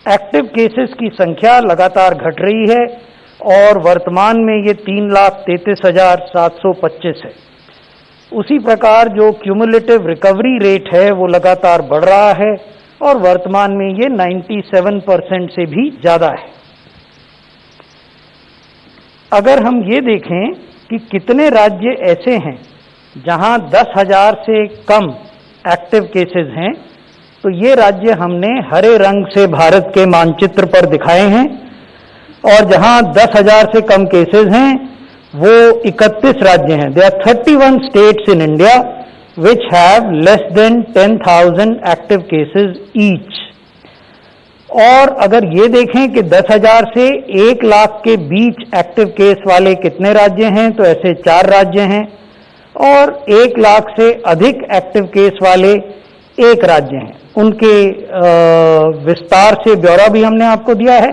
Active cases की संख्या लगातार घट रही है और वर्तमान में ये 3,33,725 है। उसी प्रकार जो क्यूमुलेटिव रिकवरी रेट है वो लगातार बढ़ रहा है और वर्तमान में ये 97% से भी ज़्यादा है। अगर हम ये देखें कि कितने राज्य ऐसे हैं जहां 10,000 से कम एक्टिव केसेस हैं, तो ये राज्य हमने हरे रंग से भारत के मानचित्र पर दिखाए हैं और जहां 10,000 से कम केसेस हैं वो 31 राज्य हैं। There are 31 states in India which have less than 10,000 active cases each। और अगर ये देखें कि 10,000 से 1 लाख के बीच एक्टिव केस वाले कितने राज्य हैं, तो ऐसे 4 राज्य हैं और 1 लाख से अधिक एक्टिव केस वाले 1 राज्य हैं। उनके विस्तार से ब्यौरा भी हमने आपको दिया है।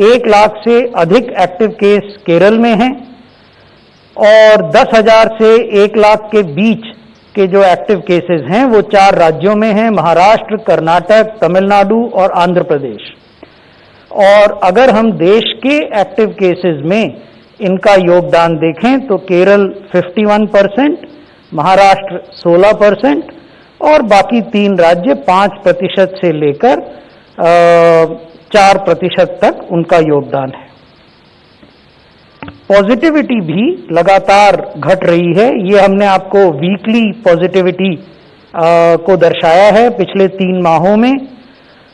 1 लाख से अधिक एक्टिव केस केरल में हैं और 10,000 से 1 लाख के बीच के जो एक्टिव केसेस हैं वो 4 राज्यों में हैं, महाराष्ट्र, कर्नाटक, तमिलनाडु और आंध्र प्रदेश। और अगर हम देश के एक्टिव केसेस में इनका योगदान देखें तो केरल 51%, महाराष्ट्र 16% और बाकी 3 राज्य 5% से लेकर 4% तक उनका योगदान है। पॉजिटिविटी भी लगातार घट रही है। ये हमने आपको वीकली पॉजिटिविटी को दर्शाया है पिछले 3 माहों में।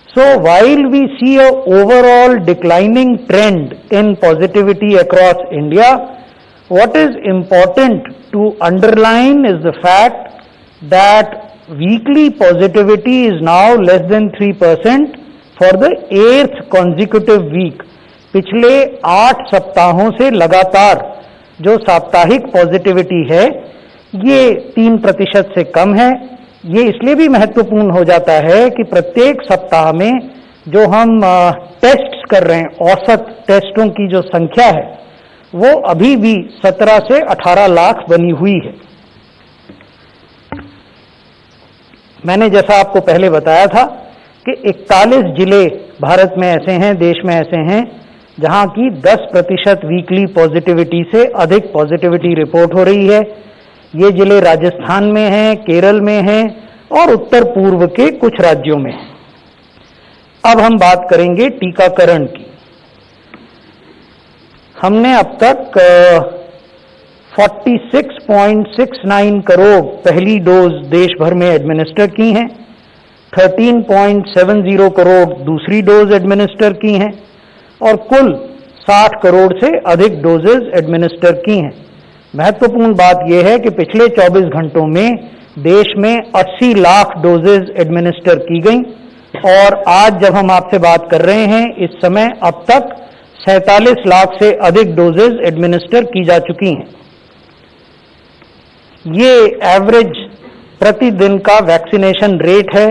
So while we see a overall declining trend in positivity across India, what is important to underline is the fact that weekly positivity is now less than 3% for the 8th consecutive week. पिछले 8 सप्ताहों से लगातार जो साप्ताहिक positivity है ये 3% से कम है। ये इसलिए भी महत्वपूर्ण हो जाता है कि प्रत्येक सप्ताह में जो हम टेस्ट्स कर रहे हैं, औसत टेस्टों की जो संख्या है वो अभी भी 17 से 18 लाख बनी हुई है। मैंने जैसा आपको पहले बताया था कि 41 जिले भारत में ऐसे हैं, देश में ऐसे हैं जहां की 10% वीकली पॉजिटिविटी से अधिक पॉजिटिविटी रिपोर्ट हो रही है। ये जिले राजस्थान में हैं, केरल में हैं और उत्तर पूर्व के कुछ राज्यों में हैं। अब हम बात करेंगे टीकाकरण की। हमने अब तक 46.69 करोड़ पहली डोज देश भर में एडमिनिस्टर की हैं, 13.70 करोड़ दूसरी डोज एडमिनिस्टर की हैं और कुल 60 करोड़ से अधिक डोजेज एडमिनिस्टर की हैं। महत्वपूर्ण बात यह है कि पिछले 24 घंटों में देश में 80 लाख डोजेज एडमिनिस्टर की गई और आज जब हम आपसे बात कर रहे हैं इस समय अब तक 47 लाख से अधिक डोजेज एडमिनिस्टर की जा चुकी हैं। ये एवरेज प्रतिदिन का वैक्सीनेशन रेट है।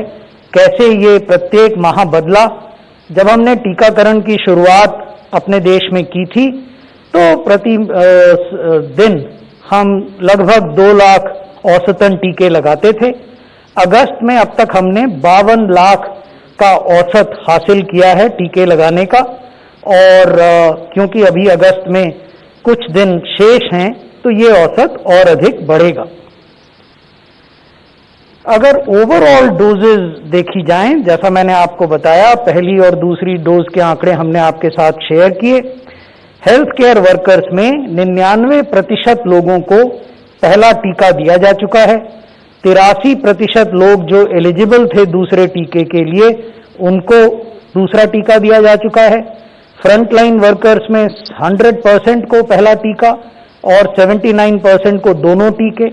कैसे ये प्रत्येक माह बदला? जब हमने टीकाकरण की शुरुआत अपने देश में की थी तो प्रति दिन हम लगभग 2 लाख औसतन टीके लगाते थे। अगस्त में अब तक हमने 52 लाख का औसत हासिल किया है टीके लगाने का और क्योंकि अभी अगस्त में कुछ दिन शेष हैं तो ये औसत और अधिक बढ़ेगा। अगर ओवरऑल डोजेज देखी जाएं, जैसा मैंने आपको बताया, पहली और दूसरी डोज के आंकड़े हमने आपके साथ शेयर किए। हेल्थ केयर वर्कर्स में 99% लोगों को पहला टीका दिया जा चुका है। 83% लोग जो एलिजिबल थे दूसरे टीके के लिए उनको दूसरा टीका दिया जा चुका है। फ्रंटलाइन वर्कर्स में 100% को पहला टीका और 79% को दोनों टीके।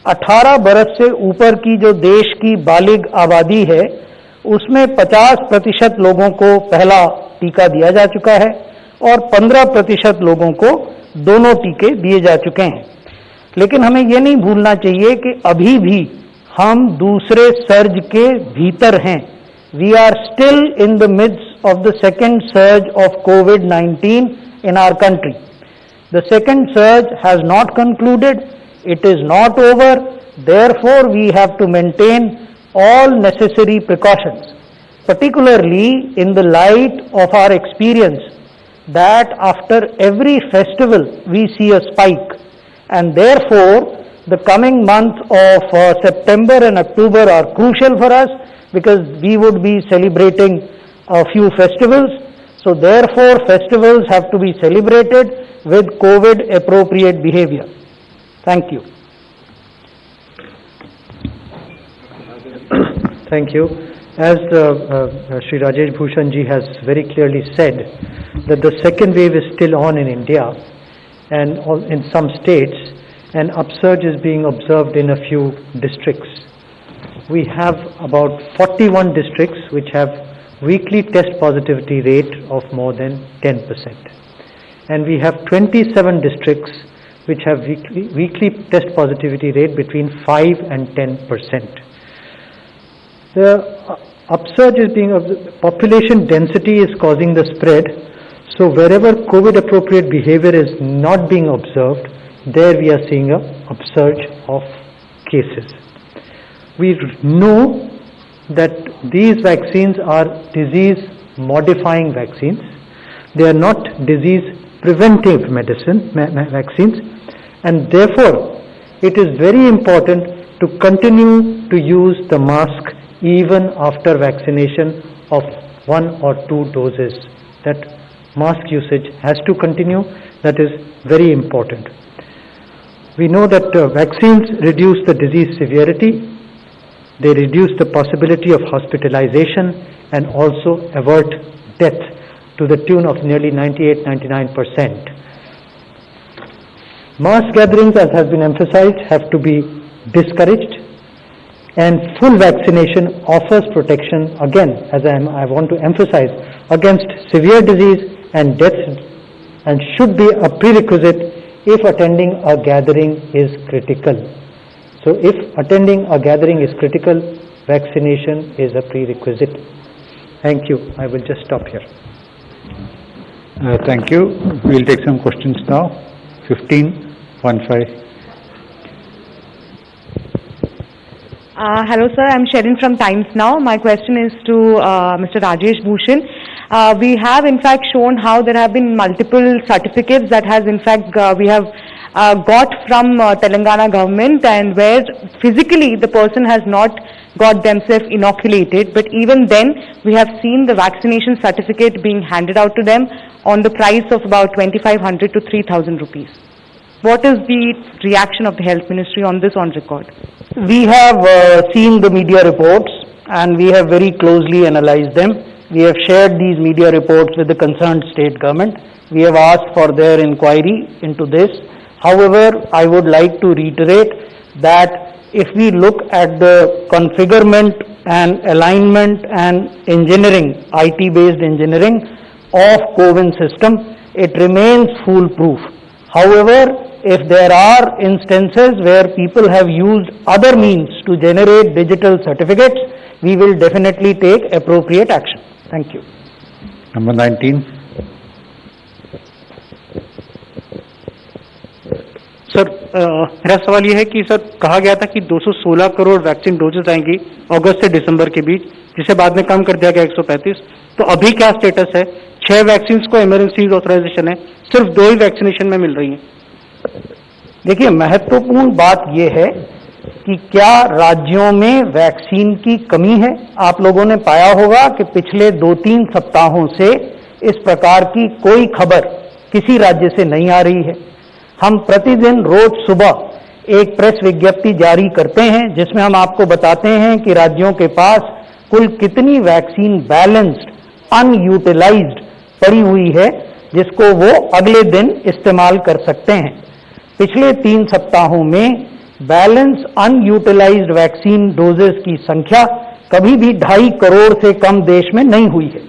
18 बरस से ऊपर की जो देश की बालिग आबादी है उसमें 50% लोगों को पहला टीका दिया जा चुका है और 15% लोगों को दोनों टीके दिए जा चुके हैं। लेकिन हमें यह नहीं भूलना चाहिए कि अभी भी हम दूसरे सर्ज के भीतर हैं। We are still in the midst of the second surge of COVID-19 in our country. The second surge has not concluded. It is not over. Therefore, we have to maintain all necessary precautions. particularly in the light of our experience that after every festival we see a spike, and therefore the coming month of September and October are crucial for us because we would be celebrating a few festivals. So therefore festivals have to be celebrated with COVID appropriate behavior. Thank you. Thank you. As Shri Rajesh Bhushan ji has very clearly said, that the second wave is still on in India and in some states, and upsurge is being observed in a few districts. We have about 41 districts which have weekly test positivity rate of more than 10%. And we have 27 districts which have weekly test positivity rate between 5 and 10%. The upsurge is being, population density is causing the spread, so wherever COVID appropriate behavior is not being observed, there we are seeing a upsurge of cases. We know that these vaccines are disease modifying vaccines. They are not disease preventive vaccines, and therefore it is very important to continue to use the mask even after vaccination of 1 or 2 doses. That mask usage has to continue. That is very important. We know that vaccines reduce the disease severity, they reduce the possibility of hospitalization, and also avert death to the tune of nearly 98-99%. Mass gatherings, as has been emphasized, have to be discouraged, and full vaccination offers protection, again, as I want to emphasize, against severe disease and death, and should be a prerequisite if attending a gathering is critical. So if attending a gathering is critical, vaccination is a prerequisite. Thank you. I will just stop here. Thank you. We will take some questions now. 1515. Hello sir, I'm Sherin from Times Now. My question is to Mr. Rajesh Bhushan. We have in fact shown how there have been multiple certificates that has in fact we have got from Telangana government, and where physically the person has not got themselves inoculated, but even then we have seen the vaccination certificate being handed out to them on the price of about 2,500 to 3,000 rupees. What is the reaction of the Health Ministry on this on record? We have seen the media reports and we have very closely analyzed them. We have shared these media reports with the concerned state government. We have asked for their inquiry into this. However, I would like to reiterate that if we look at the configurement and alignment and engineering, IT-based engineering of CoWIN system, it remains foolproof. However, if there are instances where people have used other means to generate digital certificates, we will definitely take appropriate action. Thank you. Number 19. Sir मेरा सवाल ये है कि sir कहा गया था कि 216 crore vaccine doses आएंगी अगस्त से दिसंबर के बीच, जिसे बाद में कम कर दिया गया 135। तो अभी क्या स्टेटस है? 6 वैक्सीन को इमरजेंसी ऑथराइजेशन है, सिर्फ 2 ही वैक्सीनेशन में मिल रही हैं। देखिए, महत्वपूर्ण बात यह है कि क्या राज्यों में वैक्सीन की कमी है? आप लोगों ने पाया होगा कि पिछले 2-3 सप्ताहों से इस प्रकार की कोई खबर किसी राज्य से नहीं आ रही है। हम प्रतिदिन रोज सुबह एक प्रेस विज्ञप्ति जारी करते हैं जिसमें हम आपको बताते हैं कि राज्यों के पास कुल कितनी वैक्सीन बैलेंस्ड अनयूटिलाइज्ड पड़ी हुई है जिसको वो अगले दिन इस्तेमाल कर सकते हैं। पिछले 3 सप्ताहों में बैलेंस अनयूटिलाइज्ड वैक्सीन डोजेस की संख्या कभी भी 2.5 करोड़ से कम देश में नहीं हुई है।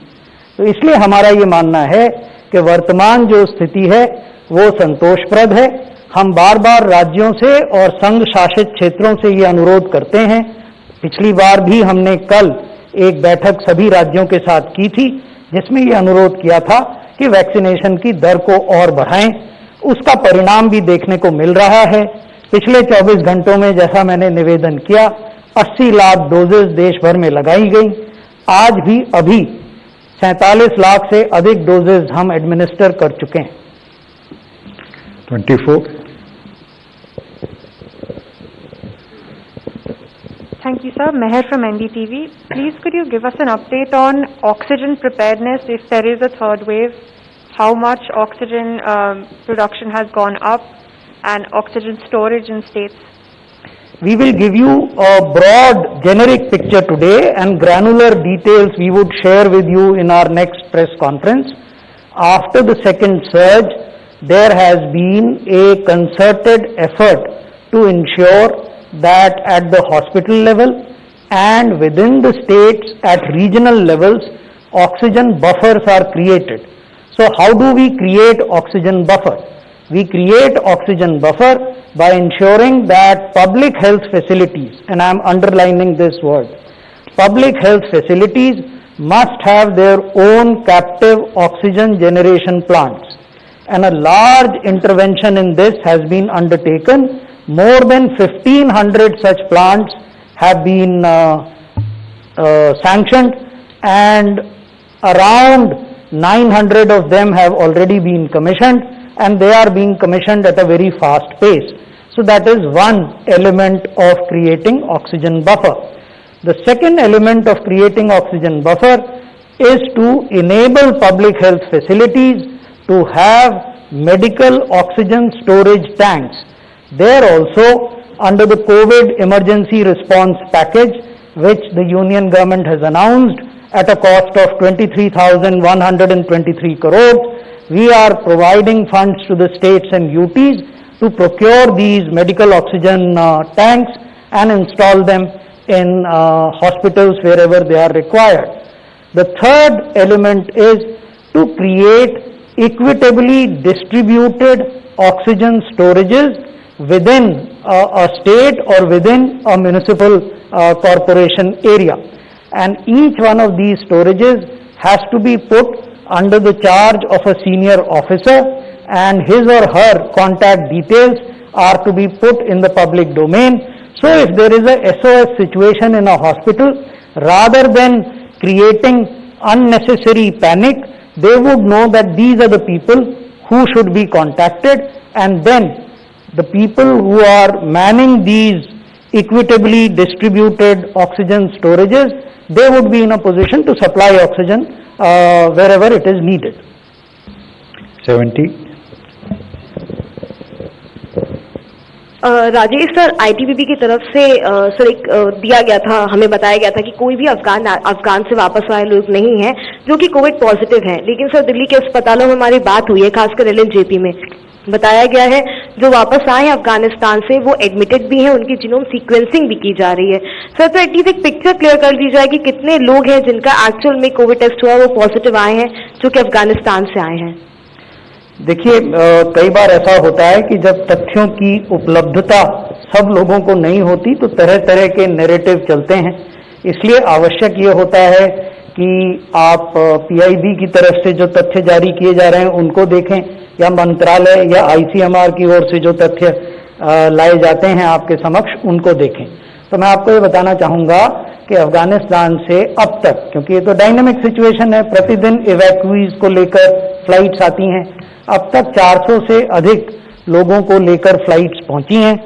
तो इसलिए हमारा ये मानना है कि वर्तमान जो स्थिति है वो संतोषप्रद है। हम बार बार राज्यों से और संघ शासित क्षेत्रों से ये अनुरोध करते हैं। पिछली बार भी हमने कल एक बैठक सभी राज्यों के साथ की थी जिसमें ये अनुरोध किया था कि वैक्सीनेशन की दर को और बढ़ाएं। उसका परिणाम भी देखने को मिल रहा है। पिछले 24 घंटों में जैसा मैंने निवेदन किया 80 लाख डोजेस देश भर में लगाई गई। आज भी अभी 47 लाख से अधिक डोजेज हम एडमिनिस्टर कर चुके हैं। 24. Thank you, sir. Meher from NDTV. Please, could you give us an update on oxygen preparedness if there is a third wave? How much oxygen production has gone up and oxygen storage in states? We will give you a broad generic picture today, and granular details we would share with you in our next press conference. After the second surge, there has been a concerted effort to ensure that at the hospital level and within the states at regional levels, oxygen buffers are created. So how do we create oxygen buffer? We create oxygen buffer by ensuring that public health facilities, and I am underlining this word, public health facilities must have their own captive oxygen generation plants. And a large intervention in this has been undertaken. More than 1,500 such plants have been sanctioned, and around 900 of them have already been commissioned, and they are being commissioned at a very fast pace. So that is one element of creating oxygen buffer. The second element of creating oxygen buffer is to enable public health facilities to have medical oxygen storage tanks. There also, under the COVID emergency response package, which the union government has announced at a cost of 23,123 crores, we are providing funds to the states and UTs to procure these medical oxygen tanks and install them in hospitals wherever they are required. The third element is to create equitably distributed oxygen storages within a state or within a municipal corporation area. And each one of these storages has to be put under the charge of a senior officer, and his or her contact details are to be put in the public domain. So if there is a SOS situation in a hospital, rather than creating unnecessary panic, they would know that these are the people who should be contacted, and then the people who are manning these equitably distributed oxygen storages, they would be in a position to supply oxygen wherever it is needed. 70. Rajesh sir, ITBP की तरफ से sir एक दिया गया था, हमें बताया गया था कि कोई भी अफगान से वापस आए लोग नहीं हैं जो कि कोविड पॉजिटिव हैं। लेकिन सर दिल्ली के अस्पतालों में हमारी बात हुई है, खासकर एलएनजेपी में बताया गया है जो वापस आए हैं अफगानिस्तान से वो एडमिटेड भी हैं, उनकी जीनोम सीक्वेंसिंग भी की जा रही है। सर तो एटलीस्ट एक पिक्चर क्लियर कर दी जाए कि कितने लोग हैं जिनका एक्चुअल में कोविड टेस्ट हुआ वो पॉजिटिव आए हैं जो कि अफगानिस्तान से आए हैं। देखिए, कई बार ऐसा होता है कि जब तथ्यों की उपलब्धता सब लोगों को नहीं होती तो तरह तरह के नैरेटिव चलते हैं। इसलिए आवश्यक ये होता है कि आप पीआईबी की तरफ से जो तथ्य जारी किए जा रहे हैं उनको देखें, या मंत्रालय या आईसीएमआर की ओर से जो तथ्य लाए जाते हैं आपके समक्ष उनको देखें। तो मैं आपको ये बताना चाहूँगा कि अफगानिस्तान से अब तक, क्योंकि ये तो डायनामिक सिचुएशन है, प्रतिदिन इवैक्यूईज को लेकर फ्लाइट्स आती हैं, अब तक 400 से अधिक लोगों को लेकर फ्लाइट्स पहुंची हैं।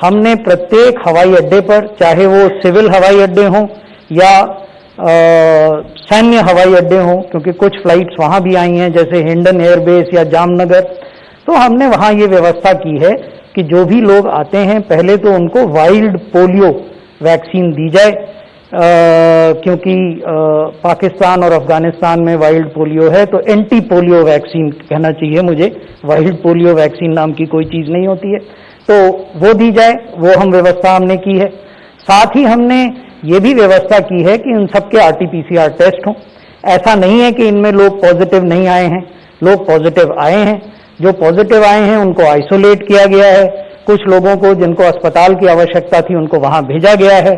हमने प्रत्येक हवाई अड्डे पर, चाहे वो सिविल हवाई अड्डे हों या सैन्य हवाई अड्डे हों, क्योंकि कुछ फ्लाइट्स वहां भी आई हैं जैसे हिंडन एयरबेस या जामनगर, तो हमने वहां ये व्यवस्था की है कि जो भी लोग आते हैं पहले तो उनको वाइल्ड पोलियो वैक्सीन दी जाए, क्योंकि पाकिस्तान और अफगानिस्तान में वाइल्ड पोलियो है, तो एंटी पोलियो वैक्सीन कहना चाहिए मुझे, वाइल्ड पोलियो वैक्सीन नाम की कोई चीज नहीं होती है, तो वो दी जाए, वो हम व्यवस्था हमने की है। साथ ही हमने ये भी व्यवस्था की है कि इन सबके आरटीपीसीआर टेस्ट हों। ऐसा नहीं है कि इनमें लोग पॉजिटिव नहीं आए हैं, लोग पॉजिटिव आए हैं। जो पॉजिटिव आए हैं उनको आइसोलेट किया गया है, कुछ लोगों को जिनको अस्पताल की आवश्यकता थी उनको वहां भेजा गया है।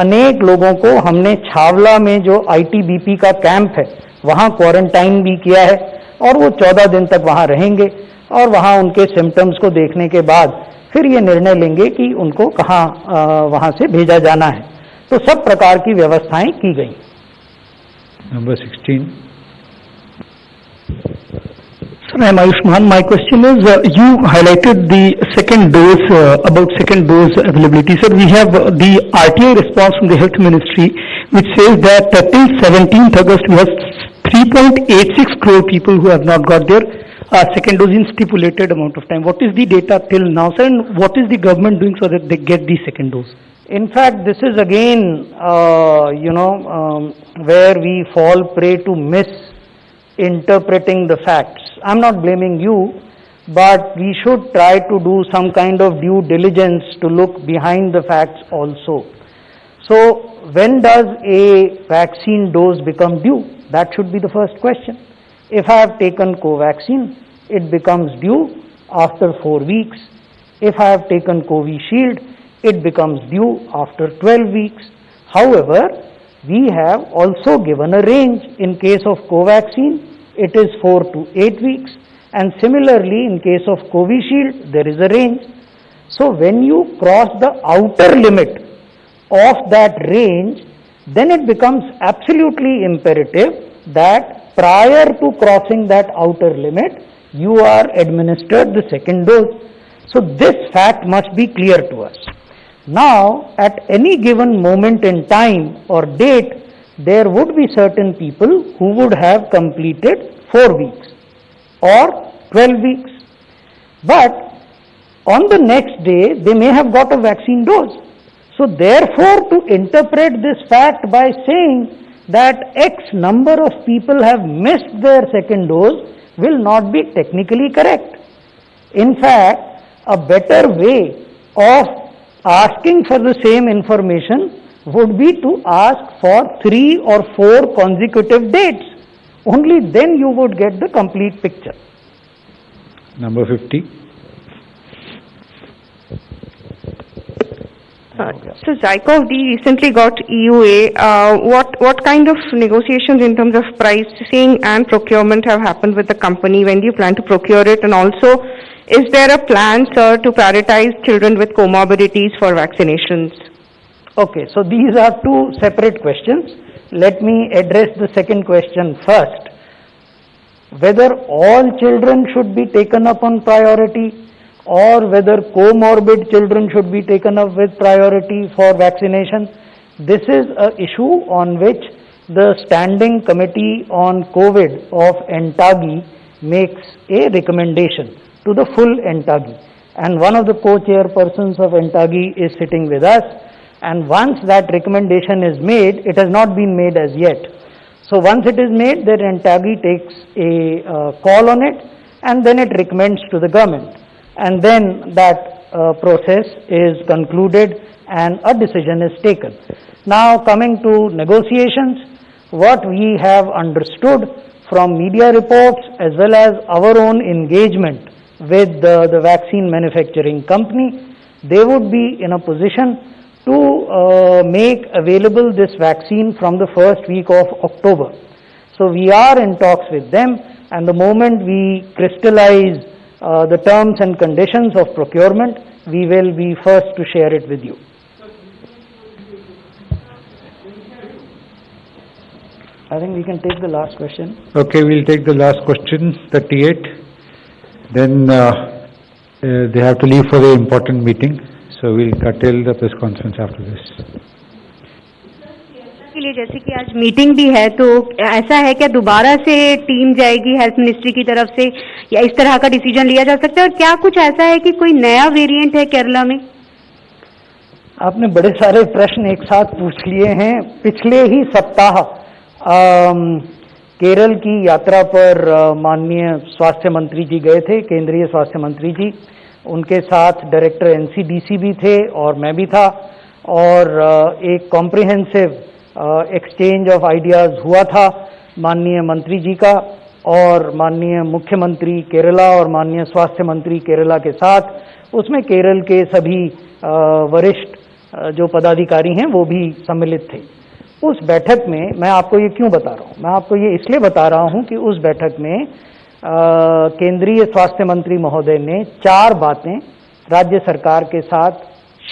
अनेक लोगों को हमने छावला में जो आईटीबीपी का कैंप है वहां क्वारंटाइन भी किया है, और वो 14 दिन तक वहां रहेंगे, और वहां उनके सिम्टम्स को देखने के बाद फिर ये निर्णय लेंगे कि उनको कहाँ वहां से भेजा जाना है। तो सब प्रकार की व्यवस्थाएं की गई। Number 16. Sir, I am Ayushman. My question is, you highlighted the second dose, about second dose availability. Sir, we have the RTI response from the Health Ministry, which says that till 17th August, we have 3.86 crore people who have not got their second dose in stipulated amount of time. What is the data till now, sir, and what is the government doing so that they get the second dose? In fact, this is again, where we fall prey to misinterpreting the facts. I'm not blaming you, but we should try to do some kind of due diligence to look behind the facts also. So, when does a vaccine dose become due? That should be the first question. If I have taken Covaxin, it becomes due after 4 weeks. If I have taken Covishield, it becomes due after 12 weeks. However, we have also given a range. In case of Covaxin, it is 4 to 8 weeks, and similarly in case of Covishield, there is a range. So when you cross the outer limit of that range, then it becomes absolutely imperative that prior to crossing that outer limit, you are administered the second dose. So this fact must be clear to us. Now, at any given moment in time or date, there would be certain people who would have completed 4 weeks or 12 weeks. But on the next day, they may have got a vaccine dose. So therefore, to interpret this fact by saying that X number of people have missed their second dose will not be technically correct. In fact, a better way of asking for the same information would be to ask for 3 or 4 consecutive dates. Only then you would get the complete picture. Number 50. So ZyCoV-D recently got EUA. What kind of negotiations in terms of pricing and procurement have happened with the company? When do you plan to procure it? And also, is there a plan, sir, to prioritize children with comorbidities for vaccinations? Okay, so these are two separate questions. Let me address the second question first. Whether all children should be taken up on priority, or whether comorbid children should be taken up with priority for vaccination, this is an issue on which the Standing Committee on COVID of ENTAGI makes a recommendation to the full ENTAGI. And one of the co-chairpersons of ENTAGI is sitting with us, and once that recommendation is made, it has not been made as yet. So once it is made, then ENTAGI takes a call on it, and then it recommends to the government. And then that process is concluded and a decision is taken. Now coming to negotiations, what we have understood from media reports as well as our own engagement with the vaccine manufacturing company, they would be in a position to make available this vaccine from the first week of October. So we are in talks with them, and the moment we crystallize the terms and conditions of procurement, we will be first to share it with you. I think we can take the last question. Okay, we'll take the last question, 38. Then they have to leave for the important meeting. So we'll curtail the press conference after this. के लिए जैसे कि आज meeting भी है, तो ऐसा है क्या दोबारा से टीम जाएगी हेल्थ मिनिस्ट्री की तरफ से, या इस तरह का डिसीजन लिया जा सकता है? और क्या कुछ ऐसा है कि कोई नया वेरिएंट है केरला में? आपने बड़े सारे प्रश्न एक साथ पूछ लिए हैं। पिछले ही सप्ताह केरल की यात्रा पर माननीय स्वास्थ्य मंत्री जी गए थे, केंद्रीय स्वास्थ्य मंत्री जी। उनके साथ डायरेक्टर एनसीडीसी भी थे और मैं भी था, और एक कॉम्प्रिहेंसिव एक्सचेंज ऑफ आइडियाज हुआ था माननीय मंत्री जी का और माननीय मुख्यमंत्री केरला और माननीय स्वास्थ्य मंत्री केरला के साथ। उसमें केरल के सभी वरिष्ठ जो पदाधिकारी हैं वो भी सम्मिलित थे। उस बैठक में मैं आपको ये क्यों बता रहा हूँ, मैं आपको ये इसलिए बता रहा हूँ कि उस बैठक में केंद्रीय स्वास्थ्य मंत्री महोदय ने 4 बातें राज्य सरकार के साथ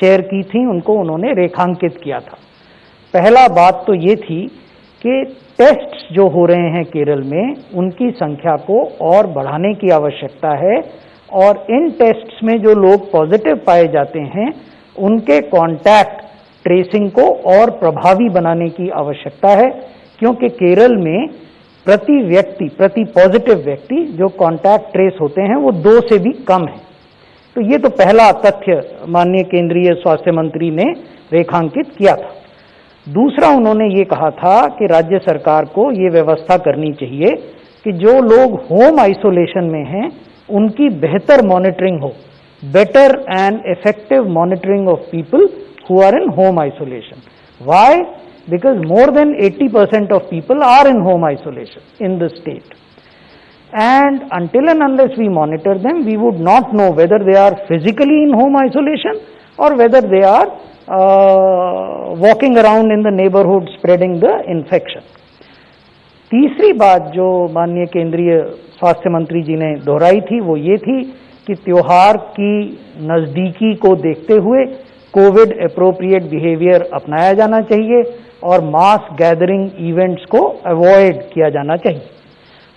शेयर की थी, उनको उन्होंने रेखांकित किया था। पहला बात तो ये थी कि टेस्ट्स जो हो रहे हैं केरल में उनकी संख्या को और बढ़ाने की आवश्यकता है, और इन टेस्ट्स में जो लोग पॉजिटिव पाए जाते हैं उनके कॉन्टैक्ट ट्रेसिंग को और प्रभावी बनाने की आवश्यकता है, क्योंकि केरल में प्रति पॉजिटिव व्यक्ति जो कॉन्टैक्ट ट्रेस होते हैं वो 2 से भी कम है। तो ये तो पहला तथ्य माननीय केंद्रीय स्वास्थ्य मंत्री ने रेखांकित किया था। दूसरा, उन्होंने ये कहा था कि राज्य सरकार को ये व्यवस्था करनी चाहिए कि जो लोग होम आइसोलेशन में हैं उनकी बेहतर मॉनिटरिंग हो, better and effective monitoring of people who are in home isolation. Why? Because more than 80% of people are in home isolation in the state. And until and unless we monitor them, we would not know whether they are physically in home isolation or whether they are walking around in the neighborhood spreading the infection. तीसरी बात जो माननीय केंद्रीय स्वास्थ्य मंत्री जी ने दोहराई थी वो ये थी कि त्योहार की नजदीकी को देखते हुए कोविड एप्रोप्रिएट बिहेवियर अपनाया जाना चाहिए और मास गैदरिंग इवेंट्स को अवॉइड किया जाना चाहिए।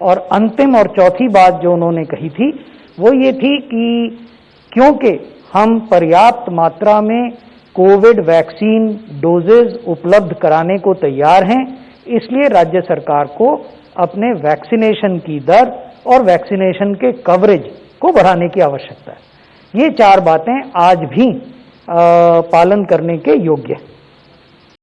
और अंतिम और चौथी बात जो उन्होंने कही थी वो ये थी कि क्योंकि हम पर्याप्त मात्रा में कोविड वैक्सीन डोजेज उपलब्ध कराने को तैयार हैं, इसलिए राज्य सरकार को अपने वैक्सीनेशन की दर और वैक्सीनेशन के कवरेज को बढ़ाने की आवश्यकता है। ये 4 बातें आज भी पालन करने के योग्य है।